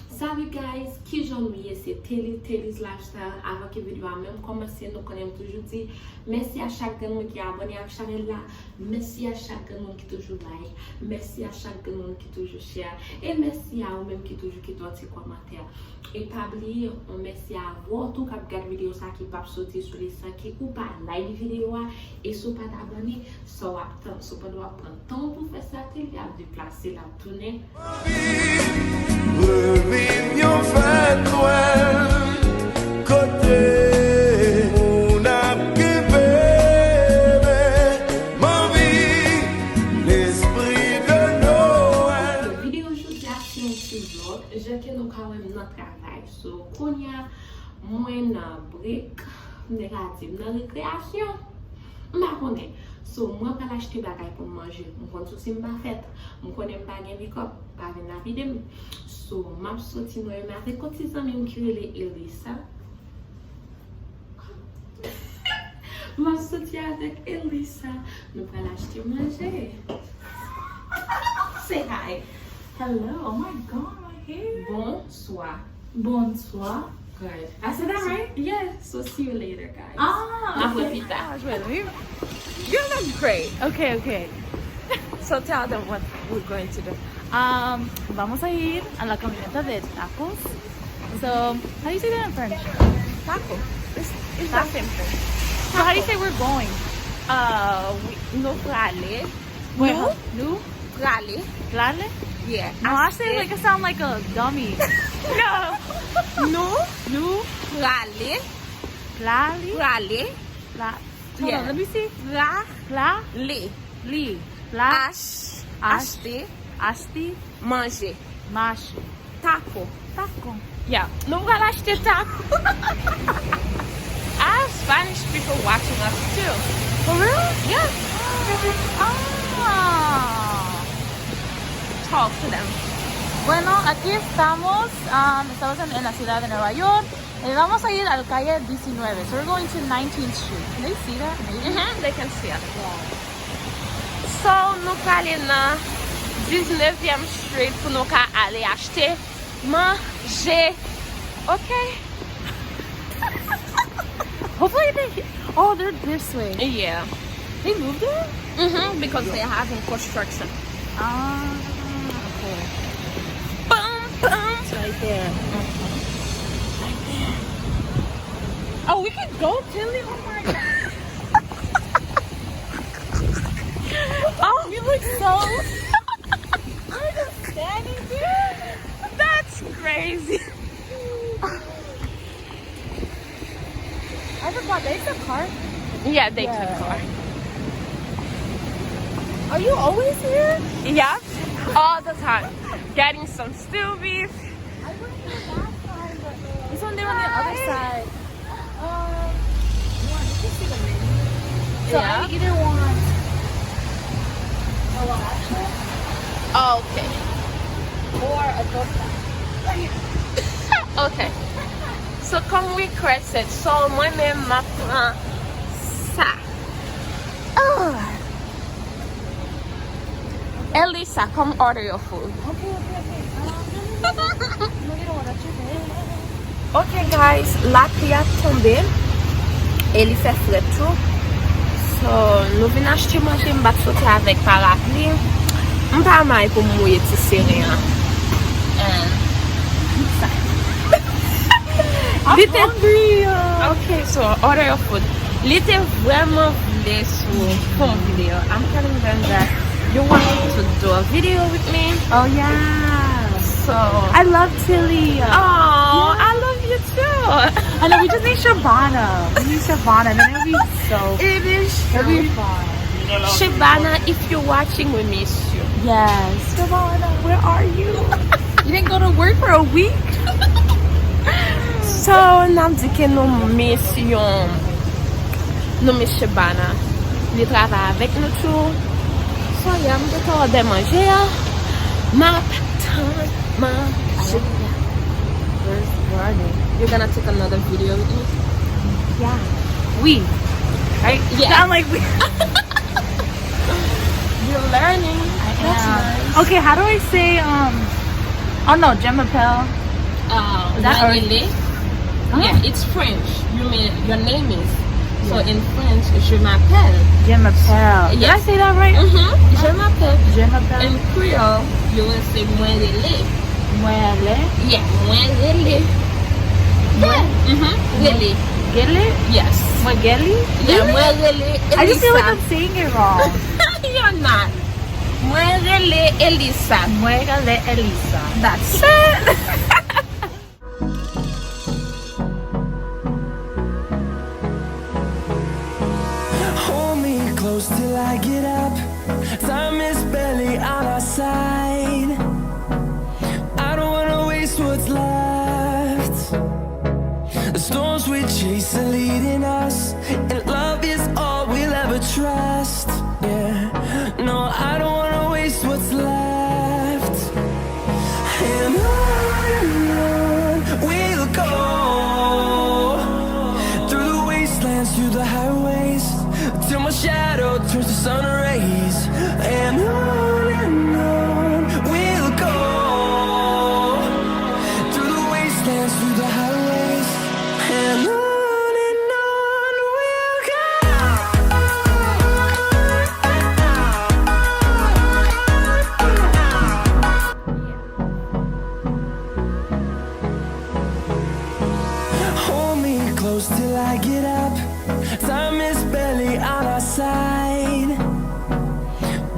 Salut guys, qui j'en c'est Telly's Lifestyle. Avant que vidéo a même commencé, nous connaissons toujours dit merci à chaque monde qui est abonné à la chaîne là, merci à chaque monde qui toujours like, merci à chaque monde qui toujours share et merci à vous même qui toujours qui donne des commentaires. Et pas oublier, on merci à vous tout qui regarde vidéo ça qui pas sortir sur les 5 qui ou pas like vidéo et si pas abonné, ça va prendre temps pour faire ça, il y a déplacer la tourner. Revivions fait Noël, côté on a ma vie, l'esprit de Noël. La vidéo aujourd'hui c'est un petit vlog. Je que nous quand même notre travail. So, qu'on y a moins de break négatif dans la récréation. Je so, moi, pas l'acheter bagay pour manger. Je connais aussi ma fête. Je connais pas de make-up, pas de navidem. So, je suis sorti avec des amis qui sont Elisa. Je suis sorti avec Elisa. Nous allons acheter manger. Say hi. Hello. Oh my god, my hair. Bonsoir. Bonsoir. Good. I said that right? Yeah. So see you later, guys. Ah. Okay. You look great. Okay. So tell them what we're going to do. Vamos a ir a la camioneta de tacos. So, how do you say that in French? Taco. It's that simple. So how do you say we're going? No prale. Wait, No prale. Plale? Yeah. No, I say like I sound like a dummy. No. No prale. Plale? Prale. Hold Yeah. on, let me see. Le. Li. Pla. Acheter. Asti. Manger. Mash. Taco. Taco. Yeah. No prale acheter taco. I have Spanish people watching us too. For real? Yeah. Ah. Talk to them. Bueno, aquí estamos. Estamos en la ciudad de Nueva York. Vamos a ir a la calle 19. So we're going to 19th Street. Can they see that? Maybe? They can see us. So, nous allons na 19e Street pour nous aller acheter, manger. Okay? Hopefully they. Oh, they're this way. Yeah. They moved it? Because they are having construction. Okay. Boom. It's right there. Oh, we can go, Tilly. Oh my god. Oh, you look so. You're just standing there. That's crazy. I forgot. There's a car. Yeah, they took car. Are you always here? Yeah, all the time. Getting some stew beef. I went here last time, but this one they're on the other side. You see the menu? So Yeah. I either want a latte Okay. or a dosa. Okay. So comme requested, so moi-même m'apprends ça. Elisa, come order your food. Ok guys, la pluie a tombé. Elle fait frais tout. So, nous venons acheter manger, nous allons sauter avec parapluie. Je ne sais pas pour mouiller de rien. I'm hungry. Okay, so order your food. Little vraiment voulait sur mon vidéo. I'm telling them that you want to do a video with me. Oh yeah. So I love Tilly. oh, I love you too. I know we just need Shabana. We need Shabana, and then it'll be so. It is It'll be true. fun. Shabana, if you're watching, we miss you. Yes. Shabana, where are you? You didn't go to work for a week? So, nam di ke nou misyon, nou miss Shabana. Li travay avèk nou tou. So, yeah, mwen te orde manje ya. Ma patan manje. Where are they? You're gonna take another video with me? Yeah. We. Right? Yeah. Sound like we. You're learning. I That's am. nice. Okay, how do I say, oh no, Gemma Pell. Is that Marie-Lé. Huh? Yeah, it's French. Your name is. So in French, je m'appelle. Je m'appelle. Did I Yes. say that right? Je m'appelle. Je m'appelle. In Creole, you will say Marie-Lé. Muele. Yeah, Marie-Lé. Yeah. Lily. Gele? Yes. Muegeli? Yeah, Marie-Lé. I just feel like Elisa. I'm saying it wrong. You're not. Marie-Lé Elisa. Muegale Elisa. That's it. Hold me close till I get up. Time is barely on our side. I don't wanna waste what's left. The storms we chase are leading us, and love is all we'll ever trust. Yeah, no, I don't wanna waste what's left. And on we'll go, through the wastelands, through the highways, till my shadow turns to sun rays. And on we'll go, through the wastelands, through the highways, and on we'll go. Hold me close till I get up. Time is barely on our side.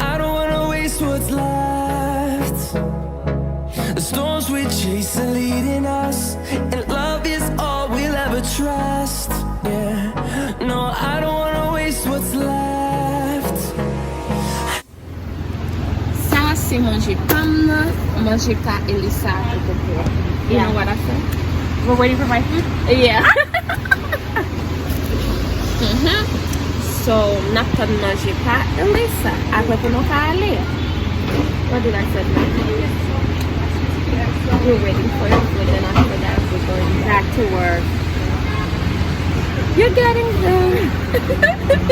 I don't wanna waste what's left. The storms we chase are leading us, and love is all we'll ever trust. Yeah, no, I don't wanna waste what's left. Ça, c'est manger pomme, manger pas Elisa. You Yeah. know what I said? We're waiting for my food? Yeah. So, Nathan manger pas Elisa. Après, pour nous aller. What did I say? We're waiting for your food, and after that, we're going back to work. You're getting there.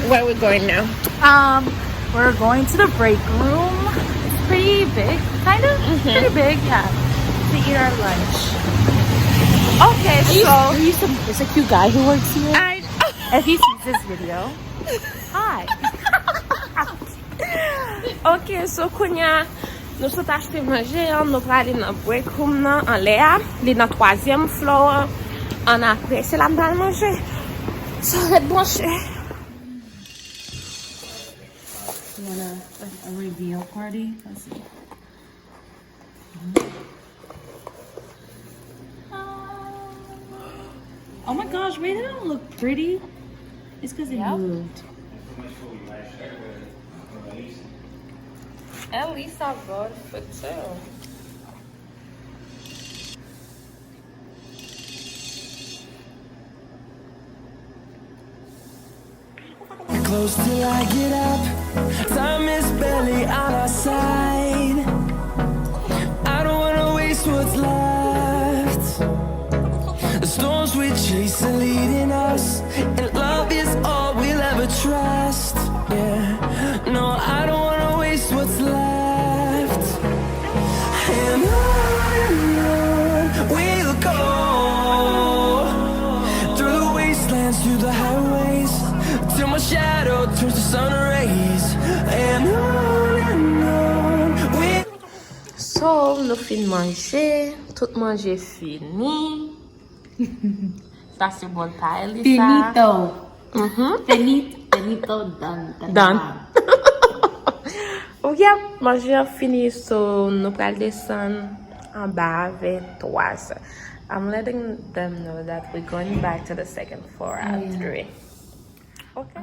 Where are we going now? We're going to the break room. It's pretty big, kind of. Pretty big, yeah. To eat our lunch. Okay, so there's a cute guy who works here. If he sees this video, hi. Ok, so kunya, nou sot achete manje, nou pra li nan break room nan, an le a, li nan 3e floor, an apre, se la mbal manje. So, let branche. You want a reveal party? Let's see. Oh my gosh, wait, that don't look pretty. It's because it moved. Elisa bought for two. Close till I get up. Time is barely on our side. I don't wanna waste what's left. The storms we chase are leading us, and love is all we'll ever trust. Yeah, no, I don't wanna waste what's left. And on we'll go, through the wastelands, through the highways, till my shadow turns to sun rays. And on we'll So, nou fin manje, tout manje fini. Ça c'est bon ta Elisa. Finito. Mhm. Finito done. Done. Yep, manje a fini, so nou pral desen an ba avec 3. I'm letting them know that we're going back to the second floor at 3. Okay.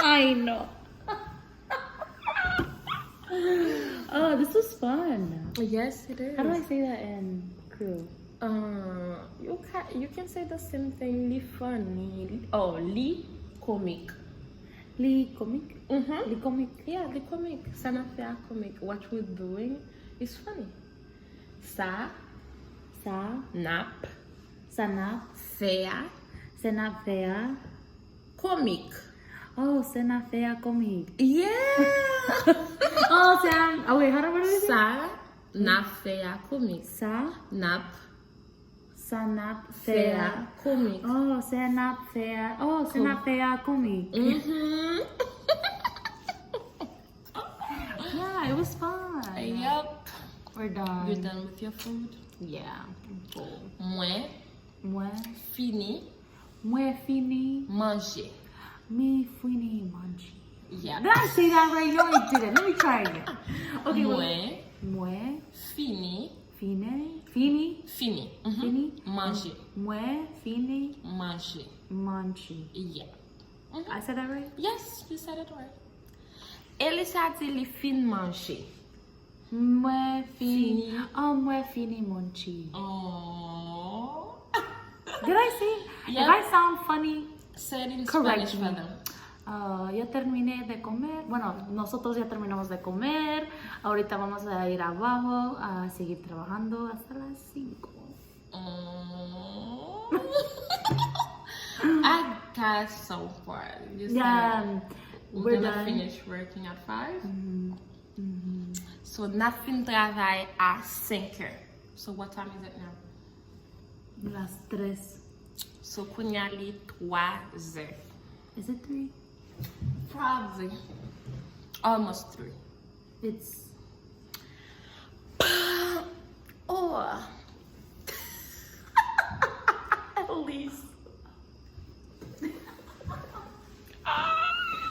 I know. Oh, this was fun. Yes, it is. How do I say that in Creole? You can say the same thing. Li funny. Oh, li comique. Li comique? Mm-hmm. Li comique. Yeah, li comique. Ça n'a fait à comique. What we're doing is funny. Ça Sa, nap sana, fait à senapea. comique. Oh, c'est une affaire comique. Yeah! Oh, c'est un... Oh, wait, how do I say it? Ça n'a fait comique. Ça, N'a ça n'a fait fait... comique. Oh, c'est une affaire... Oh, c'est une affaire comique. Mm-hmm. Yeah, it was fun. Yup. We're done. You're done with your food? Yeah. Cool. Moi, fini, Moi fini, manger. mi fini mangi. Yeah. Did I say that right? No, I didn't. Let me try again. Okay, Moi, Moi fini, fini, fini. Mhm. fini, Manger. moi fini, Manger. mangi. Yeah. I said that right? Yes, you said it right. Elisa dit li fin manger. Moi fini. Fini. Oh, moi fini mangi. Oh. Did I say? Yep. If I sound funny, Say it in correct Spanish me. for them. Ya terminé de comer. Bueno, nosotros ya terminamos de comer. Ahorita vamos a ir abajo a seguir trabajando hasta las 5. I got so far. You Yeah, said we're we're gonna done. finish working at 5. So nothing travail à 5 heures. So what time is it now? Las 3. So kunya li 3 heures. Is it 3? Probably. Almost 3. It's... Or at least.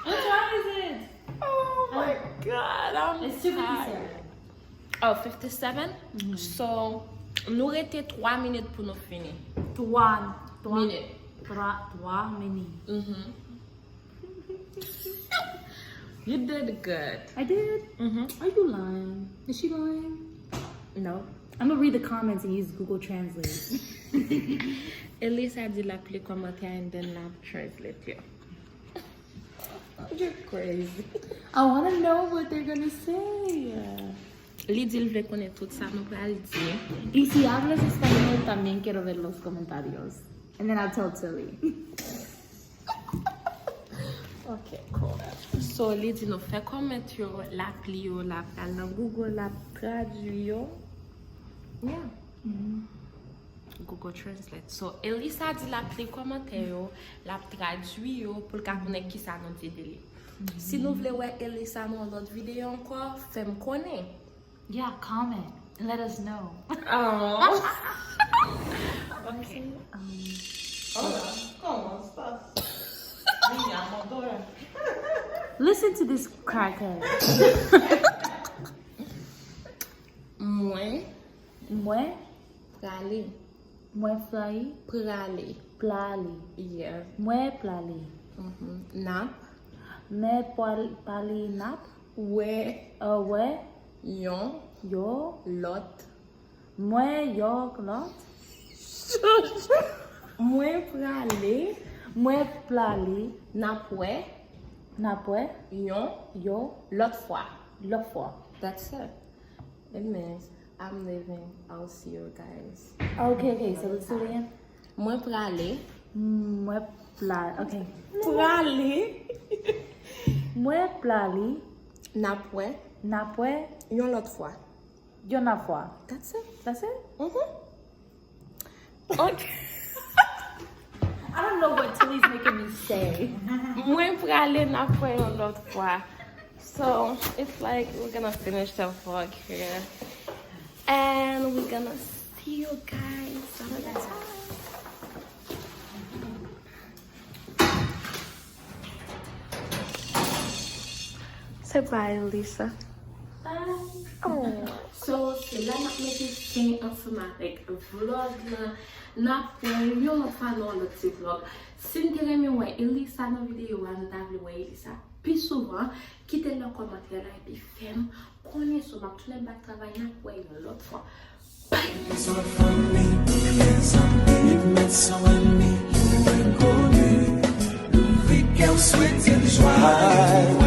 What time is it? Oh my god, I'm It's tired. 2:57. Oh, 57? So, nous rete 3 minutes pour nous finir. 3 Minutes. minutes. Mm-hmm. You did good. I did? Mm-hmm. Are you lying? Is she lying? No. I'm gonna read the comments and use Google Translate. Elisa dit l'appeler commentaire and then la translate you. You're crazy. I wanna know what they're gonna say. Li dit il veut connaître tout ça, nous va le dire. Y si hablas español, también quiero ver los comentarios. And then I'll tell Tilly. Ok, cool. So, li dit nous fait comment yo, l'appli yo, la pral dans Google, la traduit yo. Yeah. Google Translate. So, Elisa dit l'appli commentaire yo, la traduit yo pour qu'elle connaisse qui ça nous dit de li. Si nous voulons voir Elisa dans l'autre vidéo encore, fais-moi connaître. Yeah, comment and let us know. Oh. Ok. Listen to this crackhead. Moi, Moi, prale, moi fly, prale. plali. Yeah. Moi plali. Nap, Me pali nap. ouais, Ouais, yon, yo. lot. Moi yo lot. Moi prale, Moi plali. nap ouais, Napwe. yon, Yo. lot fois. Lo fois. That's it. It means I'm leaving. I'll see you guys. Okay, so let's do it again. Moi prale, Moi plali. Okay. prale, Moi plali. nap ouais, Napwe. yon lot fois. Yo napwa. That's it. That's it? Okay. I don't know what Tilly's making me say. Moi prale nap ouais yon lot fois. So it's like we're gonna finish the vlog here, and we're gonna see you guys another time. Say bye, Lisa. Oh. So c'est là qu'on met fin ensemble avec un vlog là. N'a pas eu un fan dans le petit vlog. Si vous aimez ouais Elisa dans vidéo, on t'a vu Elisa. Plus souvent, quittez le commentaire là et puis faites connaître sur ma tous les bas travail n'a pas eu l'autre fois. Bye. So funny, it's something met so in me, inconnu. Nous vivons souhaiter de joie.